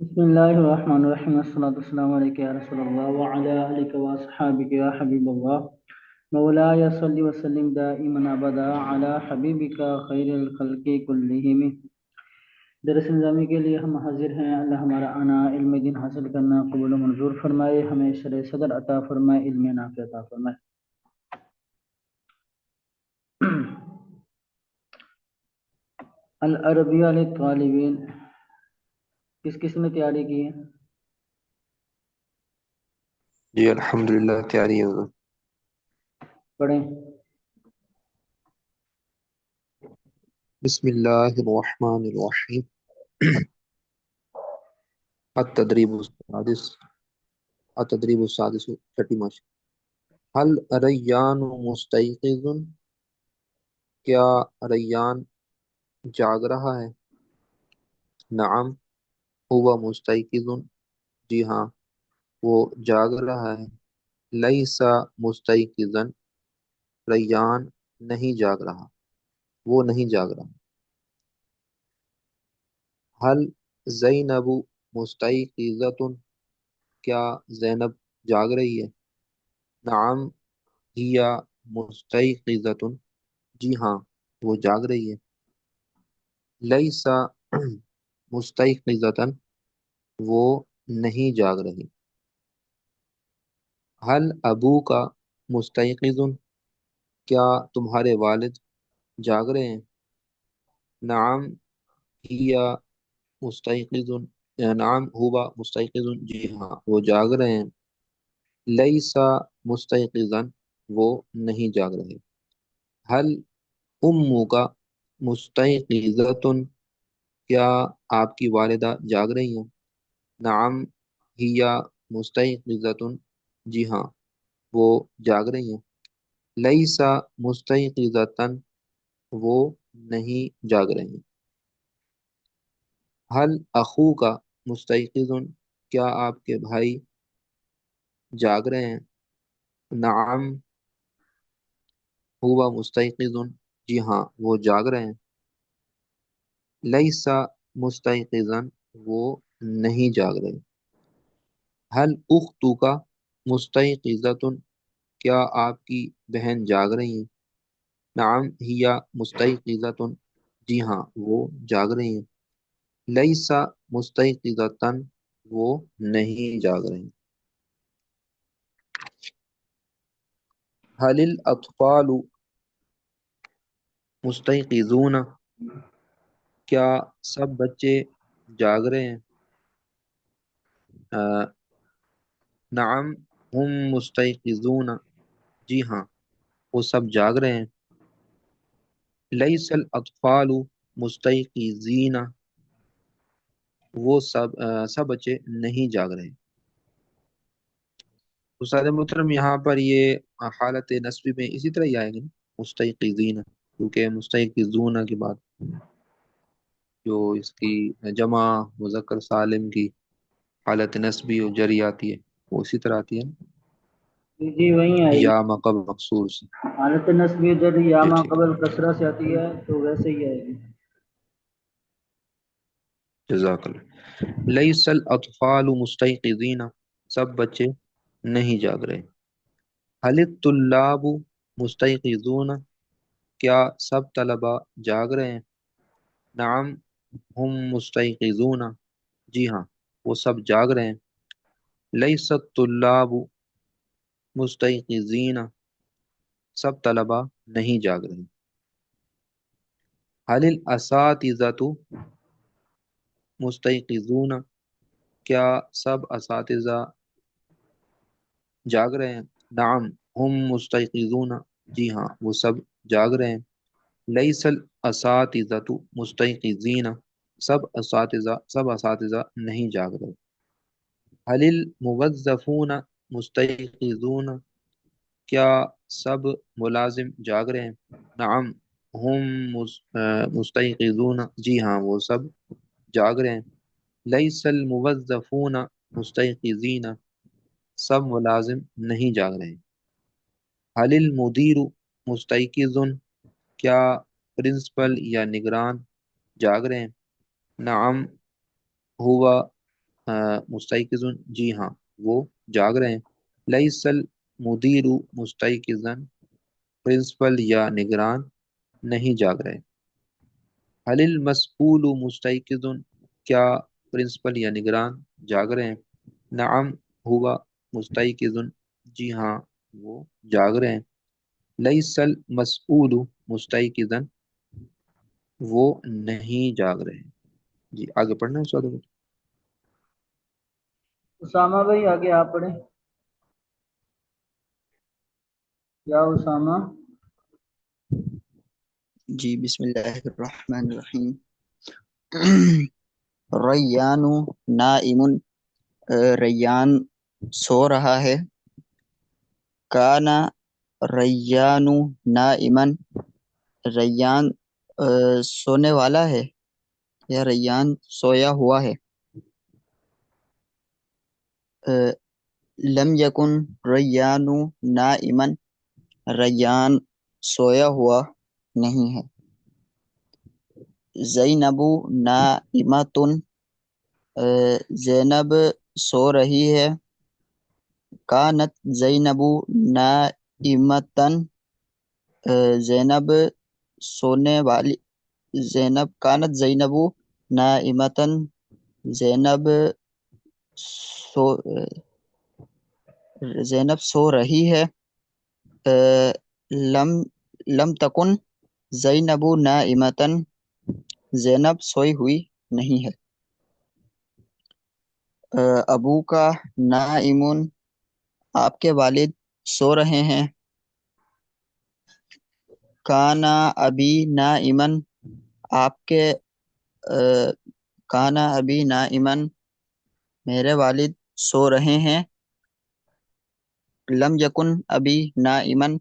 بسم الله الرحمن الرحيم والصلاة والسلام عليك يا رسول الله وعلى آلك وأصحابك يا حبيب الله مولاي صل وسلم دائما أبدا على حبيبك خير الخلق كلهم. درس نظامی کے لیے ہم حاضر ہیں. اللہ ہمارا آنا علم دین حاصل کرنا قبول و منظور فرمائے، ہمیں شرع صدر عطا فرمائے، علم نافع عطا فرمائے. العربیہ للطالبین کس نے تیاری کی ہے؟ جی الحمدللہ تیاری ہے حضور. پڑھیں. بسم اللہ الرحمن الرحیم. التدریب السادس چھٹی مشق. هل ریان مستيقظ؟ کیا ریان جاگ رہا ہے؟ نعم هو مستيقظ. جی ہاں وہ جاگ رہا ہے. لیس مستيقظا. ریان نہیں جاگ رہا، وہ نہیں جاگ رہا. هل زینب مستيقظة؟ کیا زینب جاگ رہی ہے؟ نعم ہی مستيقظة. جی ہاں وہ جاگ رہی ہے. لیس مستيقظة. وہ نہیں جاگ رہی. هل ابوک مستيقظ؟ کیا تمہارے والد جاگ رہے ہیں؟ نعم ہی مستيقظ. نعم هو مستيقظ. جی ہاں وہ جاگ رہے ہیں. لیس مستيقظا. وہ نہیں جاگ رہے. هل امک مستيقظة؟ کیا آپ کی والدہ جاگ رہی ہیں؟ نعم ہی مستيقظة. جی ہاں وہ جاگ رہی ہیں. لیس مستيقظة. وہ نہیں جاگ رہی ہیں. هل اخوک مستيقظ؟ کیا آپ کے بھائی جاگ رہے ہیں؟ نعم هو مستيقظ. جی ہاں وہ جاگ رہے ہیں. لیس مستيقظا. وہ نہیں جاگ رہے. هل اختک مستيقظة؟ کیا آپ کی بہن جاگ رہی ہیں؟ نعم ہی مستيقظة. جی ہاں وہ جاگ رہی ہیں. لیس مستيقظة. وہ نہیں جاگ رہی. هل الاطفال مستيقظون؟ کیا سب بچے جاگ رہے ہیں؟ نعم هم مستيقظون. جی ہاں وہ سب جاگ رہے ہیں. لیس الاطفال مستيقظین. وہ سب بچے نہیں جاگ رہے. استاد محترم یہاں پر یہ حالت نسبی میں اسی طرح ہی آئے گا نا، مستيقظین، کیونکہ مستيقظون کی بات جو اس کی جمع مذکر سالم کی حالت نسبی اور جری آتی ہے وہ اسی طرح آتی ہے نا، جی وہیں آئے گی. یا مقب مقصور سے. حالت نسبی جب یا جی ما ٹھیک، قبل کسرہ سے آتی ہے تو ویسے ہی آئے گی. جزاک اللہ. لیس الاطفال مستيقظین. سب بچے نہیں جاگ رہے. هل الطلاب مستيقظون؟ کیا سب طلبہ جاگ رہے ہیں؟ نعم هم مستيقظون. جی ہاں وہ سب جاگ رہے ہیں. لیس الطلاب مستيقظین. سب طلبہ نہیں جاگ رہے. هل الاساتذة مستيقظون؟ کیا سب اساتذہ جاگ رہے ہیں؟ نعم هم مستيقظون. جی ہاں وہ سب جاگ رہے ہیں. لیس الاساتذة مستيقظین. سب اساتذہ نہیں جاگ رہے. هل الموظفون مستيقظون؟ کیا سب ملازم جاگ رہے ہیں؟ نعم هم مستيقظون. جی ہاں وہ سب جاگ رہے ہیں. لیس الموظفون مستيقظین. سب ملازم نہیں جاگ رہے. هل المدیر مستيقظ؟ کیا پرنسپل یا نگران جاگ رہے ہیں؟ نعم هو مستيقظ جی ہاں وہ جاگ رہے ہیں. ليس المدير مستيقظا پرنسپل یا نگران نہیں جاگ رہے. هل المسؤول مستيقظ کیا پرنسپل یا نگران جاگ رہے ہیں. نعم ہوا مستيقظ جی ہاں وہ جاگ رہے ہیں. ليس المسؤول مستيقظا وہ نہیں جاگ رہے. جی آگے پڑھنا ہے استاد. اسامہ بھائی آگے آپ پڑھیں یا اسامہ. جی بسم اللہ الرحمن الرحیم. ریان نائم، ریان سو رہا ہے. کانا ریان نائمن، ریان سونے والا ہے یا ریان سویا ہوا ہے. لم یکن ریان نائمن، ریان سویا ہوا نہیں ہے. زینب نائمتن، زینب سو رہی ہے. کانت زینب نائمتن، زینب سونے والی. کانت زینب نائمتن، زینب سو زینب سو رہی ہے. لم لم تکن زینب نائمتن، زینب سوئی ہوئی نہیں ہے. ابو کا نائمن، آپ کے والد سو رہے ہیں. کانا ابی نائمن، آپ کے کانا ابی نائمن، میرے والد سو رہے ہیں. لم یکن ابی نائمن،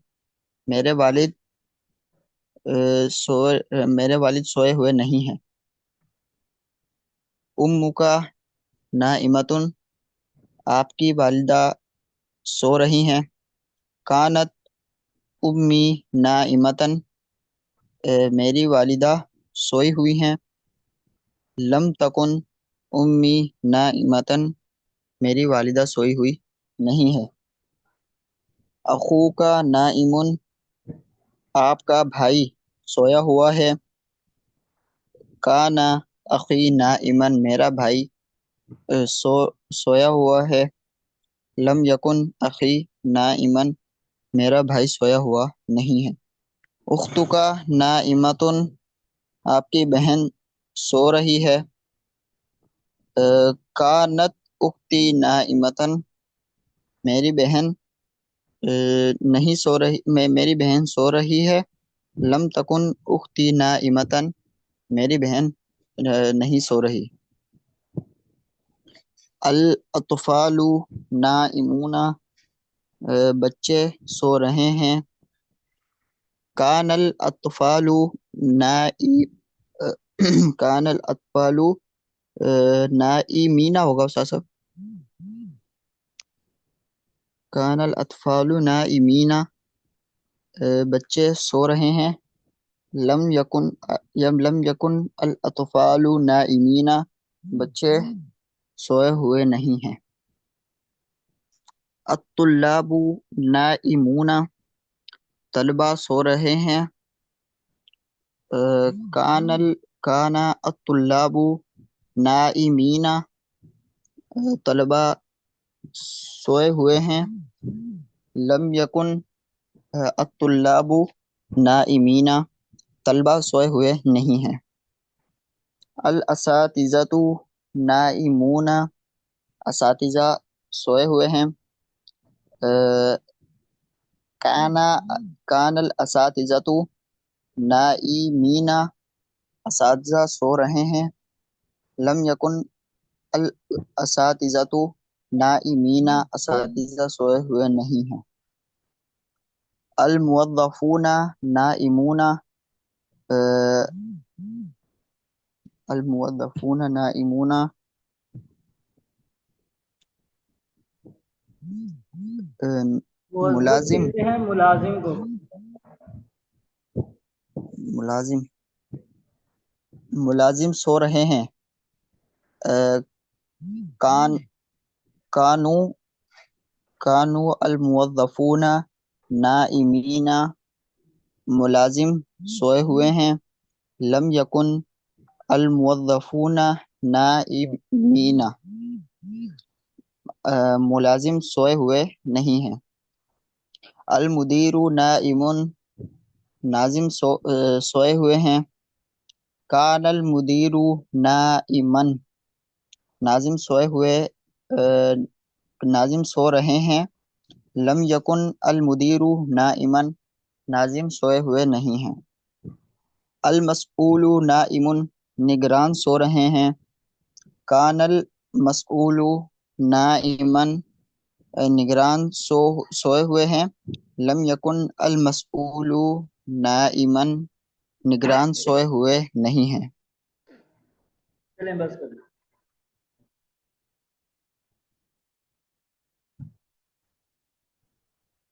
میرے والد میرے والد سوئے ہوئے نہیں ہیں. ام کا نائمتن، آپ کی والدہ سو رہی ہیں. کانت امی نائمتن، میری والدہ سوئی ہوئی ہیں. لم تکن امی نائمتن، میری والدہ سوئی ہوئی نہیں ہے. اخو کا نائمن، آپ کا بھائی سویا ہوا ہے. کانا اخی نائمن، میرا بھائی سویا ہوا ہے. لم یکن اخی نائمن، میرا بھائی سویا ہوا نہیں ہے. اخت کا نائمتن، آپ کی بہن سو رہی ہے. کانت اختی نائمتن، میری بہن نہیں سو رہی، میری بہن سو رہی ہے. لم تکن اختی نائمتن، میری بہن نہیں سو رہی. الاطفال نائمون، بچے سو رہے ہیں. کان الاطفال کان الاطفال نائمین ہوگا استاد صاحب. کان الاطفال نائمین، بچے سو رہے ہیں. لم یکن الاطفال نائمین، بچے سوئے ہوئے نہیں ہیں. الطلاب نائمون، طلبہ سو رہے ہیں. کان الطلاب نائمین، طلبہ سوئے ہوئے ہیں. لم یکن الطلاب نائمین، طلبہ سوئے ہوئے نہیں ہیں. الاساتذۃ نائمون، اساتذہ سوئے ہوئے ہیں. کان الاساتذۃ نائمین، اساتذہ سو رہے ہیں. لم یکن الاساتذۃ نائمین، اساتذہ سوئے ہوئے نہیں ہیں. الموظفون نائمون، الموظفون نائمون، موظف ملازم کہتے ہیں ملازم کو. ملازم سو رہے ہیں. کان کانو کانو الموظفون نائمین، ملازم سوئے ہوئے ہیں. لم یکن الموظفون نائمین، ملازم سوئے ہوئے نہیں ہیں. المدیر نائم، ناظم سوئے ہوئے ہیں. کان المدیر نائمن، ناظم سوئے ہوئے ناظم سو رہے ہیں. لم یکن المدیر نائمن، ناظم سوئے ہوئے نہیں ہیں. المسئول نائم، نگران سو رہے ہیں. کان المسئول نائمن، نگران سوئے ہوئے ہیں. لم یکن المسئول نائمن، نگران سوئے ہوئے نہیں ہیں. چلیں بس کر